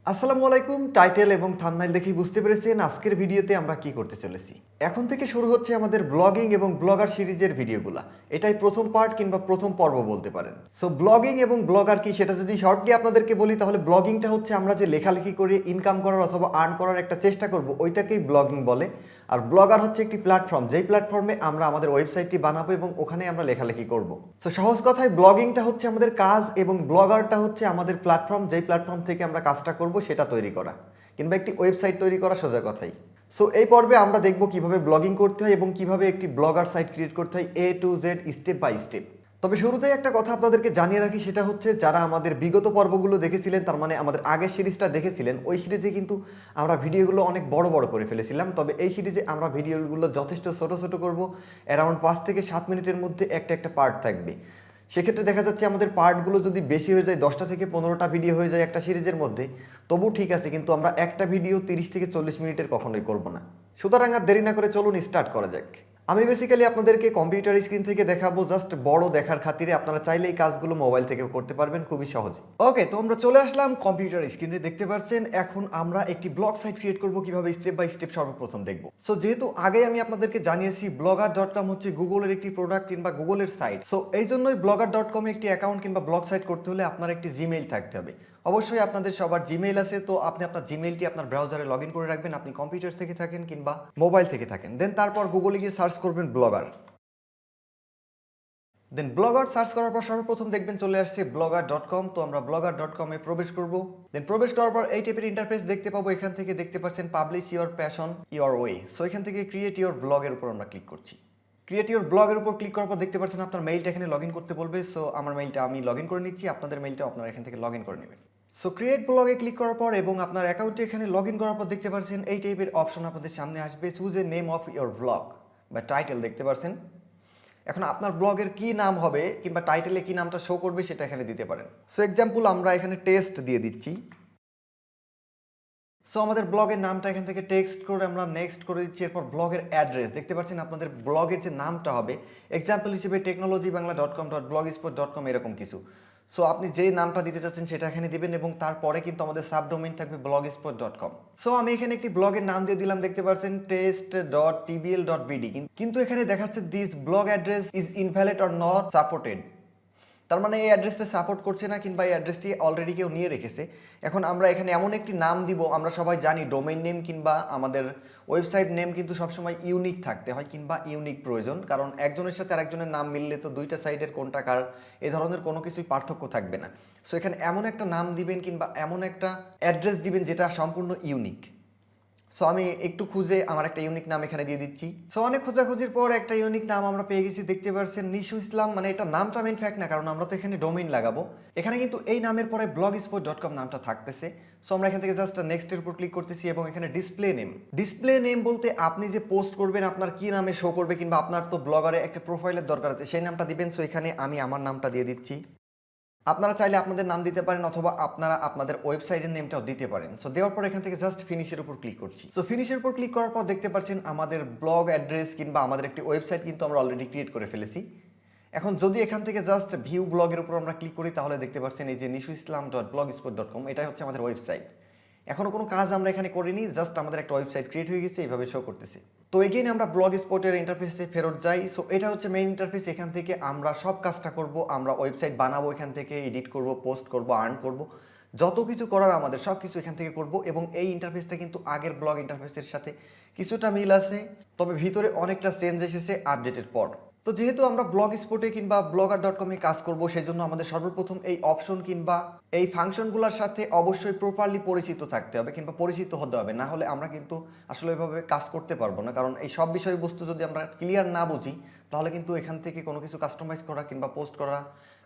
আসসালামু আলাইকুম। টাইটেল এবং থাম্বনেল দেখেই বুঝতে পেরেছেন আজকের ভিডিওতে আমরা কি করতে চলেছি। এখন থেকে শুরু হচ্ছে আমাদের ব্লগিং এবং ব্লগার সিরিজের ভিডিওগুলো। এটাই প্রথম পার্ট কিংবা প্রথম পর্ব বলতে পারেন। সো ব্লগিং এবং ব্লগার কি সেটা যদি শর্টলি আপনাদেরকে বলি, তাহলে ব্লগিংটা হচ্ছে আমরা যে লেখালেখি করে ইনকাম করার অথবা আর্ন করার একটা চেষ্টা করব, ওইটাকেই ব্লগিং বলে। আর ব্লগার হচ্ছে একটি প্ল্যাটফর্ম, যেই প্ল্যাটফর্মে আমরা আমাদের ওয়েবসাইটটি বানাবো এবং ওখানে আমরা লেখালেখি করব। সো সহজ কথায় ব্লগিংটা হচ্ছে আমাদের কাজ এবং ব্লগারটা হচ্ছে আমাদের প্ল্যাটফর্ম, যেই প্ল্যাটফর্ম থেকে আমরা কাজটা করব সেটা তৈরি করা কিংবা একটি ওয়েবসাইট তৈরি করা, সোজা কথাই। সো এই পর্বে আমরা দেখব কিভাবে ব্লগিং করতে হয় এবং কিভাবে একটি ব্লগার সাইট ক্রিয়েট করতে হয় A to Z, step by step. তবে শুরুতেই একটা কথা আপনাদেরকে জানিয়ে রাখি, সেটা হচ্ছে যারা আমাদের বিগত পর্বগুলো দেখেছিলেন, তার মানে আমাদের আগের সিরিজটা দেখেছিলেন, ওই সিরিজে কিন্তু আমরা ভিডিওগুলো অনেক বড় বড় করে ফেলেছিলাম। তবে এই সিরিজে আমরা ভিডিওগুলো যথেষ্ট ছোট ছোট করব। অ্যারাউন্ড 5 থেকে 7 মিনিটের মধ্যে একটা একটা পার্ট থাকবে। সেক্ষেত্রে দেখা যাচ্ছে আমাদের পার্টগুলো যদি বেশি হয়ে যায়, 10টা থেকে 15টা ভিডিও হয়ে যায় একটা সিরিজের মধ্যে, তবু ঠিক আছে, কিন্তু আমরা একটা ভিডিও 30 থেকে 40 মিনিটের কখনোই করব না। সুতরাং আর দেরি না করে চলুন স্টার্ট করা যাক। আমি বেসিক্যালি আপনাদেরকে কম্পিউটার স্ক্রিন থেকে দেখাবো, জাস্ট বড় দেখার খাতিরে। আপনারা চাইলে এই কাজগুলো মোবাইল থেকেও করতে পারবেন খুবই সহজে। ওকে, তো আমরা চলে আসলাম কম্পিউটার স্ক্রিনে, দেখতে পাচ্ছেন। এখন আমরা একটি ব্লগ সাইট ক্রিয়েট করব, কিভাবে স্টেপ বাই স্টেপ সর্বপ্রথম দেখব। সো যেহেতু আগে আমি আপনাদেরকে জানিয়েছি blogger.com হচ্ছে গুগলের একটি প্রোডাক্ট কিংবা গুগলের সাইট, সো এই জন্যই blogger.com একটি অ্যাকাউন্ট কিংবা ব্লগ সাইট করতে হলে আপনার একটি জিমেইল থাকতে হবে। অবশ্যই আপনাদের সবার জিমেইল আছে, তো আপনি আপনার জিমেইলটি আপনার ব্রাউজারে লগ ইন করে রাখবেন, আপনি কম্পিউটার থেকে থাকেন কিংবা মোবাইল থেকে থাকেন। দেন তারপর গুগলে গিয়ে সার্চ করবেন ব্লগার। দেন ব্লগার সার্চ করার পর সর্বপ্রথম দেখবেন চলে আসছে blogger.com। তো আমরা blogger.com এ প্রবেশ করব। দেন প্রবেশ করার পর এই টাইপের ইন্টারফেস দেখতে পাবো। এখান থেকে দেখতে পাচ্ছেন publish your passion your way. So এখান থেকে ক্রিয়েট ইওর ব্লগের উপর আমরা ক্লিক করছি। ক্রিয়েট ইওর ব্লগের উপর ক্লিক করার পর দেখতে পাচ্ছেন আপনার মেইলটা এখানে লগ ইন করতে বলবে। সো আমার মেইলটা আমি লগ ইন করে নিচ্ছি, আপনাদের মেইলটা আপনারা এখান থেকে লগ ইন করে নেবেন। সো ক্রিয়েট ব্লগে ক্লিক করার পর এবং আপনার অ্যাকাউন্টে এখানে লগ ইন করার পর দেখতে পাচ্ছেন এই টাইপের অপশন আপনাদের সামনে আসবে। Choose a name of your blog বা টাইটেল, দেখতে পাচ্ছেন। এখন আপনার ব্লগের কি নাম হবে কিংবা টাইটেলে কি নামটা শো করবে সেটা এখানে দিতে পারেন। সো এক্সাম্পল আমরা এখানে টেস্ট দিয়ে দিচ্ছি। সো আমাদের ব্লগের নামটা এখান থেকে টেক্সট করে আমরা নেক্সট করে দিচ্ছি। এরপর ব্লগের অ্যাড্রেস দেখতে পাচ্ছেন, আপনাদের ব্লগের যে নামটা হবে এক্সাম্পল হিসেবে technologybangla.com.blogspot.com এরকম কিছু। সো আপনি যে নামটা দিতে চাচ্ছেন সেটা এখানে দিবেন এবং তারপরে কিন্তু আমাদের সাবডোমেইন থাকবে blogspot.com। সো আমি এখানে একটি ব্লগের নাম দিয়ে দিলাম, দেখতে পাচ্ছেন test.tbl.bd, কিন্তু এখানে দেখাচ্ছে this blog address is invalid or not supported. তার মানে এই অ্যাড্রেসটা সাপোর্ট করছে না কিংবা এই অ্যাড্রেসটি অলরেডি কেউ নিয়ে রেখেছে। এখন আমরা এখানে এমন একটি নাম দিব, আমরা সবাই জানি ডোমেইন নেম কিংবা আমাদের ওয়েবসাইট নেম কিন্তু সবসময় ইউনিক থাকতে হয় কিংবা ইউনিক প্রয়োজন, কারণ একজনের সাথে আরেকজনের নাম মিললে তো দুইটা সাইটের কোনটা কার এ ধরনের কোনো কিছুই পার্থক্য থাকবে না। সো এখানে এমন একটা নাম দিবেন কিংবা এমন একটা অ্যাড্রেস দিবেন যেটা সম্পূর্ণ ইউনিক। সো আমি একটু খুঁজে আমার একটা ইউনিক নাম এখানে দিয়ে দিচ্ছি। সো অনেক খোঁজাখুঁজির পর একটা ইউনিক নাম আমরা পেয়ে গেছি, দেখতে পাচ্ছেন নিশু ইসলাম। মানে এটা নামটা মেইন ফ্যাক্ট না, কারণ আমরা তো এখানে ডোমেইন লাগাবো। এখানে কিন্তু এই নামের পরে blogspot.com নামটা থাকতেছে। সো আমরা এখান থেকে জাস্ট নেক্সটের উপর ক্লিক করতেছি এবং এখানে ডিসপ্লে নেম বলতে আপনি যে পোস্ট করবেন আপনার কি নামে শো করবে কিংবা আপনার তো ব্লগারে একটা প্রোফাইলের দরকার আছে, সেই নামটা দিবেন। সো এখানে আমি আমার নামটা দিয়ে দিচ্ছি। আপনারা চাইলে আপনাদের নাম দিতে পারেন অথবা আপনারা আপনাদের ওয়েবসাইটের নেমটাও দিতে পারেন। সো দেওয়ার পর এখান থেকে জাস্ট ফিনিশের উপর ক্লিক করছি। সো ফিনিশের উপর ক্লিক করার পর দেখতে পাচ্ছেন আমাদের ব্লগ অ্যাড্রেস কিংবা আমাদের একটি ওয়েবসাইট কিন্তু আমরা অলরেডি ক্রিয়েট করে ফেলেছি। এখন যদি এখান থেকে জাস্ট ভিউ ব্লগের উপর আমরা ক্লিক করি, তাহলে দেখতে পাচ্ছেন এই যে nishuislam.blogspot.com, এটাই হচ্ছে আমাদের ওয়েবসাইট। এখনো কোনো কাজ আমরা এখানে করিনি, জাস্ট আমাদের একটা ওয়েবসাইট ক্রিয়েট হয়ে গেছে, এইভাবে শো করতেছে। তো এগেইন আমরা ব্লগ স্পটের ইন্টারফেসে ফেরত যাই। সো এটা হচ্ছে মেইন ইন্টারফেস, এখান থেকে আমরা সব কাজটা করব। আমরা ওয়েবসাইট বানাবো, এখান থেকে এডিট করব, পোস্ট করব, আর্ন করব, যত কিছু করার আমাদের সব কিছু এখান থেকে করব। এবং এই ইন্টারফেসটা কিন্তু আগের ব্লগ ইন্টারফেসের সাথে কিছুটা মিল আছে, তবে ভিতরে অনেকটা চেঞ্জ এসেছে আপডেটের পর। তো যেহেতু আমরা ব্লগ স্পটে কিংবা blogger.com-এ কাজ করব, সেই জন্য আমাদের সর্বপ্রথম এই অপশন কিংবা এই ফাংশনগুলোর সাথে অবশ্যই প্রপারলি পরিচিত থাকতে হবে কিংবা পরিচিত হতে হবে, না হলে আমরা কিন্তু আসলে এভাবে কাজ করতে পারবো না। কারণ এই সব বিষয়বস্তু যদি আমরা ক্লিয়ার না বুঝি, তাহলে কিন্তু এখান থেকে কোনো কিছু কাস্টমাইজ করা কিংবা পোস্ট করা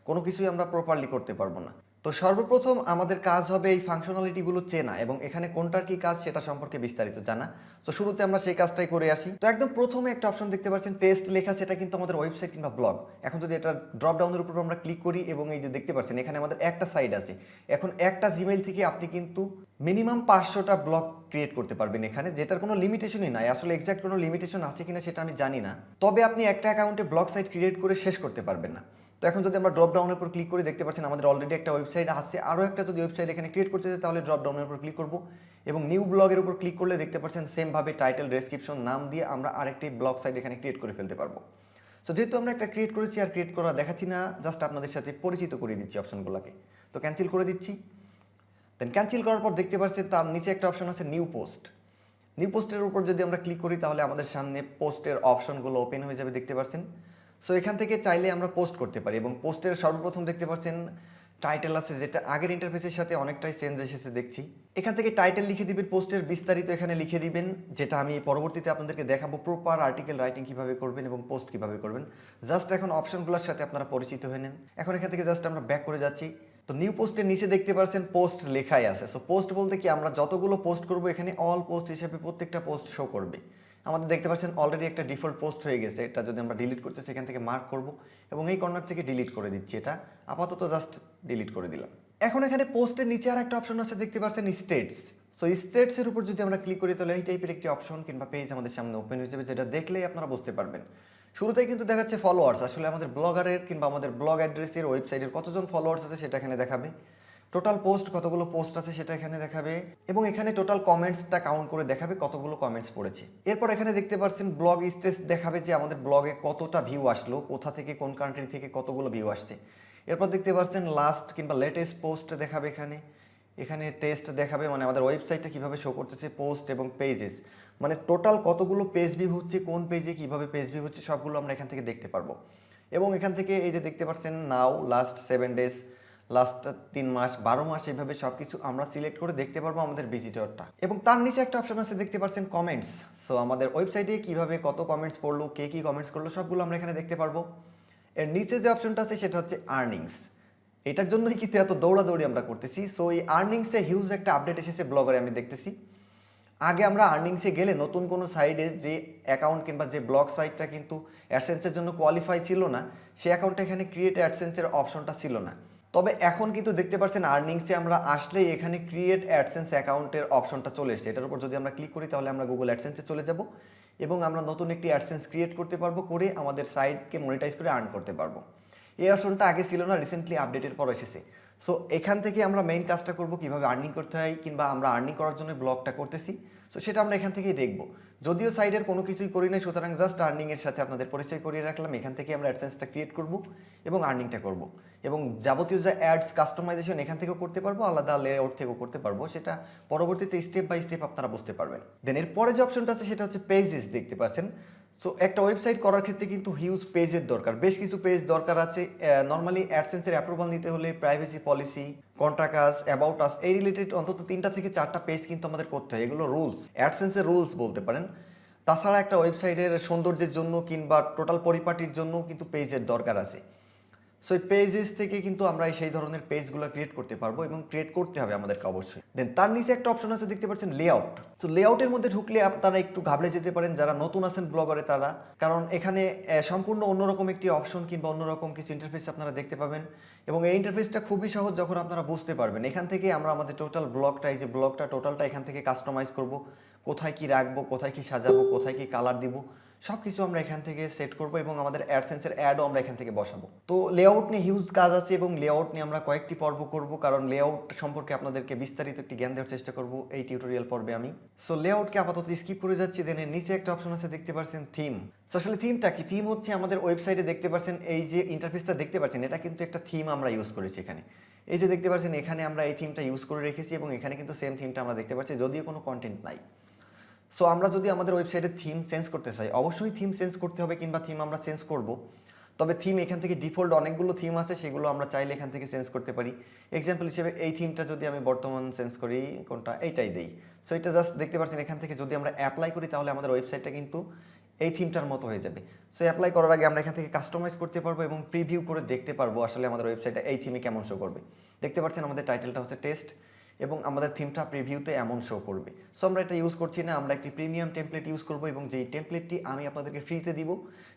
কোনো কিছুই আমরা প্রপারলি করতে পারবো না। তো সর্বপ্রথম আমাদের কাজ হবে এই ফাংশনালিটিগুলো চেনা এবং এখানে কোনটার কি কাজ সেটা সম্পর্কে বিস্তারিত জানা। তো শুরুতে আমরা সেই কাজটাই করে আসি। তো একদম প্রথমে একটা অপশন দেখতে পাচ্ছেন টেস্ট লেখা, সেটা কিন্তু আমাদের ওয়েবসাইট কিংবা ব্লগ। এখন যদি এটা ড্রপ ডাউনের উপর আমরা ক্লিক করি এবং এই যে দেখতে পাচ্ছেন এখানে আমাদের একটা সাইট আছে। এখন একটা জিমেইল থেকে আপনি কিন্তু মিনিমাম 500টা ব্লগ ক্রিয়েট করতে পারবেন এখানে, যেটার কোনো লিমিটেশনই নাই। আসলে এক্সাক্ট কোনো লিমিটেশন আছে কিনা সেটা আমি জানি না, তবে আপনি একটা অ্যাকাউন্টে ব্লগ সাইট ক্রিয়েট করে শেষ করতে পারবেন না। তো এখন যদি আমরা ড্রপ ডাউনের উপর ক্লিক করি দেখতে পাচ্ছেন আমাদের অলরেডি একটা ওয়েবসাইট আসছে, আরও একটা যদি ওয়েবসাইট এখানে ক্রিয়েট করতে চাই তাহলে ড্রপ ডাউনের উপর ক্লিক করব এবং নিউ ব্লগের উপর ক্লিক করলে দেখতে পাচ্ছেন সেমভাবে টাইটেল ডেসক্রিপশন নাম দিয়ে আমরা আরেকটি ব্লগ সাইট এখানে ক্রিয়েট করে ফেলতে পারবো। সো যেহেতু আমরা একটা ক্রিয়েট করেছি আর ক্রিয়েট করা দেখাচ্ছি না, জাস্ট আপনাদের সাথে পরিচিত করিয়ে দিচ্ছি অপশনগুলোকে। তো ক্যান্সেল করে দিচ্ছি। দেন ক্যান্সেল করার পর দেখতে পাচ্ছেন তার নিচে একটা অপশন আছে নিউ পোস্ট। নিউ পোস্টের উপর যদি আমরা ক্লিক করি তাহলে আমাদের সামনে পোস্টের অপশনগুলো ওপেন হয়ে যাবে দেখতে পাচ্ছেন। সো এখান থেকে চাইলে আমরা পোস্ট করতে পারি এবং পোস্টের সর্বপ্রথম দেখতে পাচ্ছেন টাইটেল আছে, যেটা আগের ইন্টারফেসের সাথে অনেকটাই চেঞ্জ এসেছে দেখছি। এখান থেকে টাইটেল লিখে দিবেন, পোস্টের বিস্তারিত এখানে লিখে দিবেন, যেটা আমি পরবর্তীতে আপনাদেরকে দেখাবো প্রপার আর্টিকেল রাইটিং কীভাবে করবেন এবং পোস্ট কীভাবে করবেন। জাস্ট এখন অপশনগুলোর সাথে আপনারা পরিচিত হয়ে নেন। এখন এখান থেকে জাস্ট আমরা ব্যাক করে যাচ্ছি। তো নিউ পোস্টের নিচে দেখতে পাচ্ছেন পোস্ট লেখাই আছে। সো পোস্ট বলতে কি, আমরা যতগুলো পোস্ট করব এখানে অল পোস্ট হিসেবে প্রত্যেকটা পোস্ট শো করবে। আমাদের দেখতে পাচ্ছেন অলরেডি একটা ডিফল্ট পোস্ট হয়ে গেছে, এটা যদি আমরা ডিলিট করতে সেখান থেকে মার্ক করব এবং এই কর্নার থেকে ডিলিট করে দিচ্ছি। এটা আপাতত জাস্ট ডিলিট করে দিলাম। এখন এখানে পোস্টের নিচে আর একটা অপশন আছে দেখতে পাচ্ছেন স্টেটস। সো স্টেটসের উপর যদি আমরা ক্লিক করি তাহলে এই টাইপের একটি অপশন কিংবা পেজ আমাদের সামনে ওপেন হয়ে যাবে, যেটা দেখলেই আপনারা বুঝতে পারবেন। শুরুতেই কিন্তু দেখাচ্ছে ফলোয়ার্স, আসলে আমাদের ব্লগারের কিংবা আমাদের ব্লগ অ্যাড্রেসের ওয়েবসাইটের কতজন ফলোয়ার্স আছে সেটা এখানে দেখাবে। টোটাল পোস্ট কতগুলো পোস্ট আছে সেটা এখানে দেখাবে এবং এখানে টোটাল কমেন্টসটা কাউন্ট করে দেখাবে কতগুলো কমেন্টস পড়েছে। এরপর এখানে দেখতে পাচ্ছেন ব্লগ স্টেটস দেখাবে যে আমাদের ব্লগে কতটা ভিউ আসলো, কোথা থেকে কোন কান্ট্রি থেকে কতগুলো ভিউ আসছে। এরপর দেখতে পাচ্ছেন লাস্ট কিংবা লেটেস্ট পোস্ট দেখাবে এখানে। এখানে টেস্ট দেখাবে, মানে আমাদের ওয়েবসাইটটা কীভাবে শো করতেছে, পোস্ট এবং পেজেস, মানে টোটাল কতগুলো পেজ ভিউ হচ্ছে, কোন পেজে কীভাবে পেজ ভিউ হচ্ছে সবগুলো আমরা এখান থেকে দেখতে পারবো। এবং এখান থেকে এই যে দেখতে পাচ্ছেন নাও, লাস্ট 7 ডেজ, লাস্ট 3 মাস, 12 মাস, এইভাবে সব কিছু আমরা সিলেক্ট করে দেখতে পারবো আমাদের ভিজিটরটা। এবং তার নিচে একটা অপশন আছে দেখতে পাচ্ছেন কমেন্টস। সো আমাদের ওয়েবসাইটে কীভাবে কত কমেন্টস পড়লো, কে কী কমেন্টস করলো সবগুলো আমরা এখানে দেখতে পারবো। এর নিচে যে অপশনটা আছে সেটা হচ্ছে আর্নিংস। এটার জন্যই কিন্তু এত দৌড়াদৌড়ি আমরা করতেছি। সো এই আর্নিংসে হিউজ একটা আপডেট এসেছে ব্লগারে আমি দেখতেছি। আগে আমরা আর্নিংসে গেলে নতুন কোনো সাইডে যে অ্যাকাউন্ট কিংবা যে ব্লগ সাইটটা কিন্তু অ্যাডসেন্সের জন্য কোয়ালিফাই ছিল না, সেই অ্যাকাউন্টটা এখানে ক্রিয়েট অ্যাডসেন্সের অপশনটা ছিল না। তবে এখন কিন্তু দেখতে পাচ্ছেন আর্নিংসে আমরা আসলেই এখানে ক্রিয়েট অ্যাডসেন্স অ্যাকাউন্টের অপশনটা চলে এসেছে। এটার উপর যদি আমরা ক্লিক করি তাহলে আমরা গুগল অ্যাডসেন্সে চলে যাব এবং আমরা নতুন একটি অ্যাডসেন্স ক্রিয়েট করতে পারবো, করে আমাদের সাইটকে মনিটাইজ করে আর্ন করতে পারবো। এই অপশনটা আগে ছিল না, রিসেন্টলি আপডেটের পর এসেছে। সো এখান থেকে আমরা মেইন কাজটা করব কীভাবে আর্নিং করতে হয় কিংবা আমরা আর্নিং করার জন্য ব্লগটা করতেছি। সো সেটা আমরা এখান থেকেই দেখব। যদিও সাইডের কোনো কিছুই করি নাই, সুতরাং জাস্ট আর্নিংয়ের সাথে আপনাদের পরিচয় করিয়ে রাখলাম। এখান থেকে আমরা অ্যাডসেন্সটা ক্রিয়েট করব এবং আর্নিংটা করব এবং যাবতীয় যে অ্যাডস কাস্টমাইজেশন এখান থেকেও করতে পারবো, আলাদা লেআউট থেকেও করতে পারবো, সেটা পরবর্তীতে স্টেপ বাই স্টেপ আপনারা বুঝতে পারবেন। দেন এরপরে যে অপশনটা আছে সেটা হচ্ছে পেজেস দেখতে পাচ্ছেন। সো একটা ওয়েবসাইট করার ক্ষেত্রে কিন্তু হিউজ পেজের দরকার, বেশ কিছু পেজ দরকার আছে। নর্মালি অ্যাডসেন্সের অ্যাপ্রুভাল নিতে হলে privacy policy, contact us, about us, এই রিলেটেড অন্তত 3টা থেকে 4টা পেজ কিন্তু আমাদের করতে হয়। এগুলো রুলস, অ্যাডসেন্সের রুলস বলতে পারেন। তাছাড়া একটা ওয়েবসাইটের সৌন্দর্যের জন্য কিংবা টোটাল পরিপাটির জন্য কিন্তু পেজের দরকার আছে। সো এই পেজেস থেকে কিন্তু আমরা সেই ধরনের পেজগুলো ক্রিয়েট করতে পারবো এবং ক্রিয়েট করতে হবে আমাদেরকে অবশ্যই। দেন তার নিচে একটা অপশন আছে দেখতে পাচ্ছেন লেআউট। তো লেআউটের মধ্যে ঢুকলে আপনারা একটু ঘাবড়ে যেতে পারেন যারা নতুন আছেন ব্লগারে তারা, কারণ এখানে সম্পূর্ণ অন্যরকম একটি অপশন কিংবা অন্যরকম কিছু ইন্টারফেস আপনারা দেখতে পাবেন এবং এই ইন্টারফেসটা খুবই সহজ যখন আপনারা বুঝতে পারবেন। এখান থেকে আমরা আমাদের টোটাল ব্লগটা, এই যে ব্লগটা টোটালটা এখান থেকে কাস্টমাইজ করব, কোথায় কি রাখবো, কোথায় কি সাজাবো, কোথায় কি কালার দিব, সব কিছু আমরা এখান থেকে সেট করব এবং আমাদের অ্যাডসেন্সের অ্যাডও আমরা এখান থেকে বসাবো। তো লেআউট নিয়ে হিউজ কাজ আছে এবং লেআউট নিয়ে আমরা কয়েকটি পর্ব করব, কারণ লেআউট সম্পর্কে আপনাদেরকে বিস্তারিত একটি জ্ঞান দেওয়ার চেষ্টা করব এই টিউটোরিয়াল পর্বে আমি। সো লেআউটকে আপাতত স্কিপ করে যাচ্ছি। দেন এর নিচে একটা অপশন আছে দেখতে পাচ্ছেন থিম। সো আসলে থিমটা কি? থিম হচ্ছে আমাদের ওয়েবসাইটে দেখতে পাচ্ছেন এই যে ইন্টারফেসটা দেখতে পাচ্ছেন, এটা কিন্তু একটা থিম আমরা ইউজ করেছি এখানে। এই যে দেখতে পাচ্ছেন এখানে আমরা এই থিমটা ইউজ করে রেখেছি এবং এখানে কিন্তু সেম থিমটা আমরা দেখতে পাচ্ছি, যদিও কোনো কন্টেন্ট নাই। সো আমরা যদি আমাদের ওয়েবসাইটের থিম চেঞ্জ করতে চাই, অবশ্যই থিম চেঞ্জ করতে হবে কিংবা থিম আমরা চেঞ্জ করব। তবে থিম এখান থেকে ডিফল্ট অনেকগুলো থিম আছে, সেগুলো আমরা চাইলে এখান থেকে চেঞ্জ করতে পারি। এক্সাম্পল হিসেবে এই থিমটা যদি আমি বর্তমান চেঞ্জ করি, কোনটা, এইটাই দেই। সো এটা জাস্ট দেখতে পাচ্ছেন এখান থেকে যদি আমরা অ্যাপ্লাই করি তাহলে আমাদের ওয়েবসাইটটা কিন্তু এই থিমটার মতো হয়ে যাবে। সো অ্যাপ্লাই করার আগে আমরা এখান থেকে কাস্টমাইজ করতে পারবো এবং প্রিভিউ করে দেখতে পারবো আসলে আমাদের ওয়েবসাইটটা এই থিমে কেমন শো করবে। দেখতে পাচ্ছেন আমাদের টাইটেলটা হচ্ছে টেস্ট এবং আমাদের থিমটা প্রিভিউতে এমন শো করবে। সো আমরা এটা ইউজ করছি না, আমরা একটি প্রিমিয়াম টেমপ্লেট ইউজ করবো এবং যেই টেমপ্লেটটি আমি আপনাদেরকে ফ্রিতে দিব,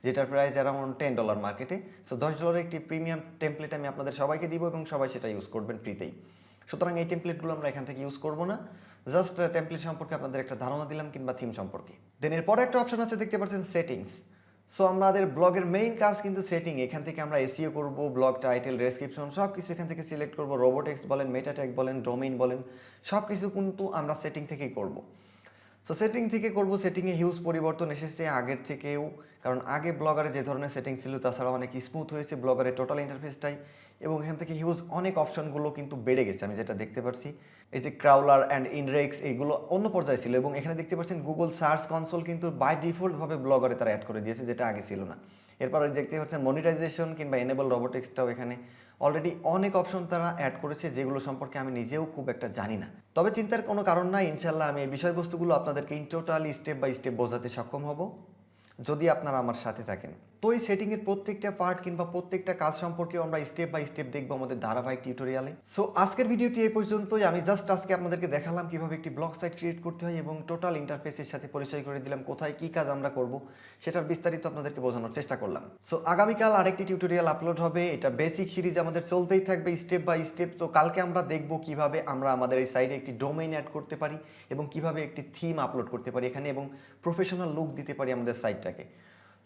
যেটার প্রাইস অ্যারাউন্ড $10 মার্কেটে। সো $10 একটি প্রিমিয়াম টেমপ্লেট আমি আপনাদের সবাইকে দিব এবং সবাই সেটা ইউজ করবেন ফ্রিতেই। সুতরাং এই টেমপ্লেটগুলো আমরা এখান থেকে ইউজ করবো না, জাস্ট টেমপ্লেট সম্পর্কে আপনাদের একটা ধারণা দিলাম কিংবা থিম সম্পর্কে। দেন এরপরে একটা অপশন আছে দেখতে পাচ্ছেন সেটিংস। সো আমাদের ব্লগের মেইন কাজ কিন্তু সেটিং। এখান থেকে আমরা এসইও করব, ব্লগ টাইটেল, ডেসক্রিপশন সব কিছু এখান থেকে সিলেক্ট করব। রোবোটেক্স বলেন, মেটা ট্যাগ বলেন, ডোমেইন বলেন, সব কিছু কিন্তু আমরা সেটিং থেকেই করব। সো সেটিং থেকে করব। সেটিংয়ে হিউজ পরিবর্তন এসেছে আগের থেকেও, কারণ আগে ব্লগারে যে ধরনের সেটিং ছিল তাছাড়া অনেক স্মুথ হয়েছে ব্লগারের টোটাল ইন্টারফেসটাই, এবং এখান থেকে হিউজ অনেক অপশনগুলো কিন্তু বেড়ে গেছে আমি যেটা দেখতে পাচ্ছি। এই যে ক্রাউলার অ্যান্ড ইনডেক্স এইগুলো অন্য পর্যায়ে ছিল, এবং এখানে দেখতে পাচ্ছেন গুগল সার্চ কনসোল কিন্তু বাই ডিফল্টভাবে ব্লগারে তারা অ্যাড করে দিয়েছে, যেটা আগে ছিল না। এরপর দেখতে পাচ্ছেন মনিটাইজেশন কিংবা এনেবল রোবোটিক্সটাও এখানে অলরেডি অনেক অপশন তারা অ্যাড করেছে, যেগুলো সম্পর্কে আমি নিজেও খুব একটা জানি না। তবে চিন্তার কোনো কারণ নাই, ইনশাল্লাহ আমি এই বিষয়বস্তুগুলো আপনাদেরকে in totally step by step বোঝাতে সক্ষম হব যদি আপনারা আমার সাথে থাকেন। তো এই সেটিংয়ের প্রত্যেকটা পার্ট কিংবা প্রত্যেকটা কাজ সম্পর্কে আমরা স্টেপ বাই স্টেপ দেখবো আমাদের ধারাবাহিক টিউটোরিয়ালে। সো আজকের ভিডিওটি এই পর্যন্তই। আমি জাস্ট আজকে আপনাদেরকে দেখালাম কিভাবে একটি ব্লগ সাইট ক্রিয়েট করতে হয়, এবং টোটাল ইন্টারফেসের সাথে পরিচয় করে দিলাম কোথায় কী কাজ আমরা করব সেটার বিস্তারিত আপনাদেরকে বোঝানোর চেষ্টা করলাম। সো আগামীকাল আরেকটি টিউটোরিয়াল আপলোড হবে। এটা বেসিক সিরিজ আমাদের চলতেই থাকবে স্টেপ বাই স্টেপ। তো কালকে আমরা দেখব কিভাবে আমরা আমাদের এই সাইটে একটি ডোমেইন অ্যাড করতে পারি এবং কিভাবে একটি থিম আপলোড করতে পারি এখানে, এবং প্রফেশনাল লুক দিতে পারি আমাদের সাইটটাকে।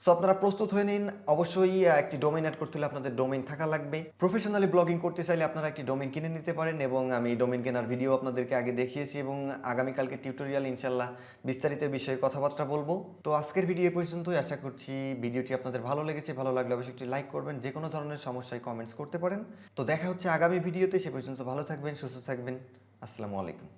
সো আপনারা প্রস্তুত হয়ে নিন। অবশ্যই একটি ডোমেইন অ্যাড করতে হলে আপনাদের ডোমেইন থাকা লাগবে। প্রফেশনালি ব্লগিং করতে চাইলে আপনারা একটি ডোমেইন কিনে নিতে পারেন, এবং আমি ডোমেইন কেনার ভিডিও আপনাদেরকে আগে দেখিয়েছি, এবং আগামীকালকে টিউটোরিয়াল ইনশাল্লাহ বিস্তারিত বিষয়ে কথাবার্তা বলবো। তো আজকের ভিডিও পর্যন্তই। আশা করছি ভিডিওটি আপনাদের ভালো লেগেছে। ভালো লাগলে অবশ্যই একটি লাইক করবেন। যে কোনো ধরনের সমস্যায় কমেন্টস করতে পারেন। তো দেখা হচ্ছে আগামী ভিডিওতে। সে পর্যন্ত ভালো থাকবেন, সুস্থ থাকবেন। আসসালামু আলাইকুম।